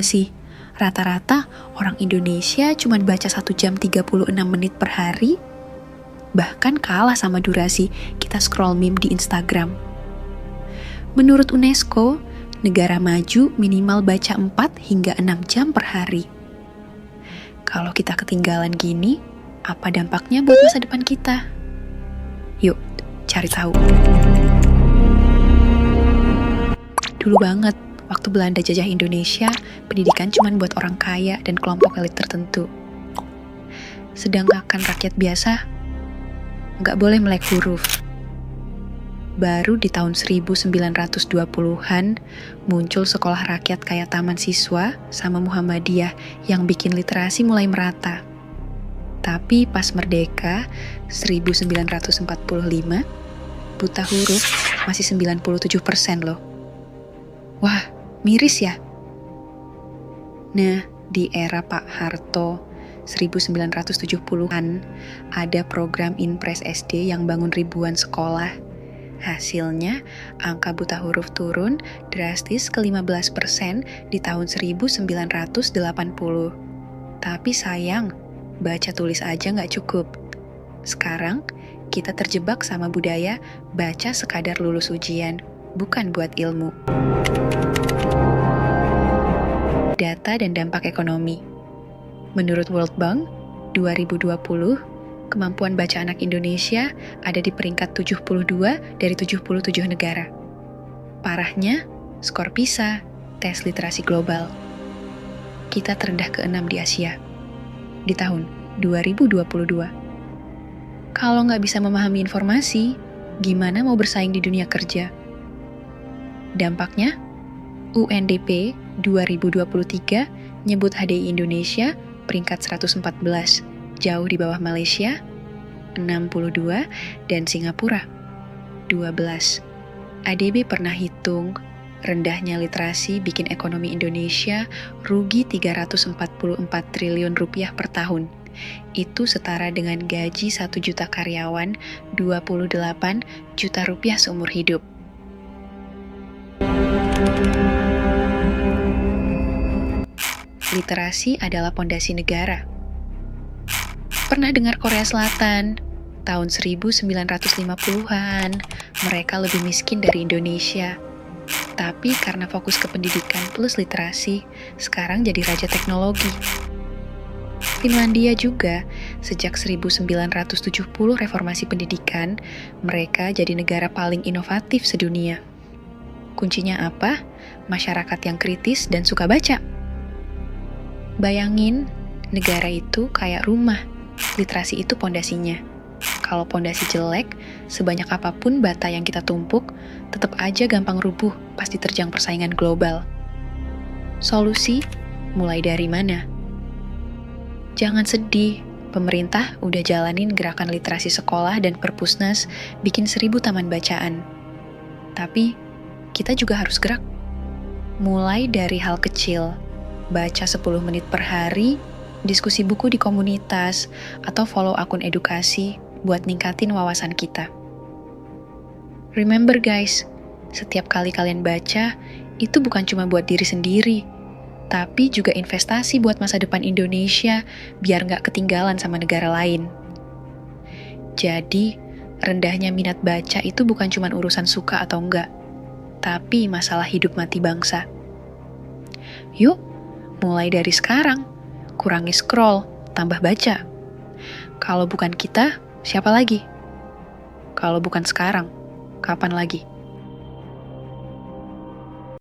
gak sih? Rata-rata orang Indonesia cuma baca 1 jam 36 menit per hari, bahkan kalah sama durasi kita scroll meme di Instagram. Menurut UNESCO, negara maju minimal baca 4 hingga 6 jam per hari. Kalau kita ketinggalan gini, apa dampaknya buat masa depan kita? Yuk, cari tahu. Dulu banget, waktu Belanda jajah Indonesia, pendidikan cuma buat orang kaya dan kelompok elit tertentu. Sedangkan rakyat biasa nggak boleh melek huruf. Baru di tahun 1920-an muncul sekolah rakyat kayak Taman Siswa sama Muhammadiyah yang bikin literasi mulai merata. Tapi pas merdeka 1945, buta huruf masih 97% loh. Wah, miris ya? Nah, di era Pak Harto 1970-an ada program Inpres SD yang bangun ribuan sekolah. Hasilnya, angka buta huruf turun drastis ke 15% di tahun 1980. Tapi sayang, baca tulis aja nggak cukup. Sekarang, kita terjebak sama budaya baca sekadar lulus ujian, bukan buat ilmu. Data dan dampak ekonomi. Menurut World Bank, 2020, kemampuan baca anak Indonesia ada di peringkat 72 dari 77 negara. Parahnya, skor PISA, tes literasi global. Kita terendah ke-6 di Asia, di tahun 2022. Kalau nggak bisa memahami informasi, gimana mau bersaing di dunia kerja? Dampaknya, UNDP 2023 nyebut HDI Indonesia peringkat 114, jauh di bawah Malaysia, 62, dan Singapura, 12. ADB pernah hitung, rendahnya literasi bikin ekonomi Indonesia rugi 344 triliun rupiah per tahun. Itu setara dengan gaji 1 juta karyawan, 28 juta rupiah seumur hidup. Literasi adalah pondasi negara. Pernah dengar Korea Selatan? Tahun 1950-an, mereka lebih miskin dari Indonesia. Tapi karena fokus ke pendidikan plus literasi, sekarang jadi raja teknologi. Finlandia juga, sejak 1970 reformasi pendidikan, mereka jadi negara paling inovatif sedunia. Kuncinya apa? Masyarakat yang kritis dan suka baca. Bayangin, negara itu kayak rumah, literasi itu pondasinya. Kalau pondasi jelek, sebanyak apapun bata yang kita tumpuk, tetap aja gampang rubuh pas diterjang persaingan global. Solusi, mulai dari mana? Jangan sedih, pemerintah udah jalanin gerakan literasi sekolah dan perpusnas bikin 1000 taman bacaan. Tapi, kita juga harus gerak. Mulai dari hal kecil, baca 10 menit per hari, diskusi buku di komunitas, atau follow akun edukasi buat ningkatin wawasan kita. Remember guys, setiap kali kalian baca, itu bukan cuma buat diri sendiri, tapi juga investasi buat masa depan Indonesia biar nggak ketinggalan sama negara lain. Jadi, rendahnya minat baca itu bukan cuma urusan suka atau enggak, tapi masalah hidup mati bangsa. Yuk, mulai dari sekarang, kurangi scroll, tambah baca. Kalau bukan kita, siapa lagi? Kalau bukan sekarang, kapan lagi?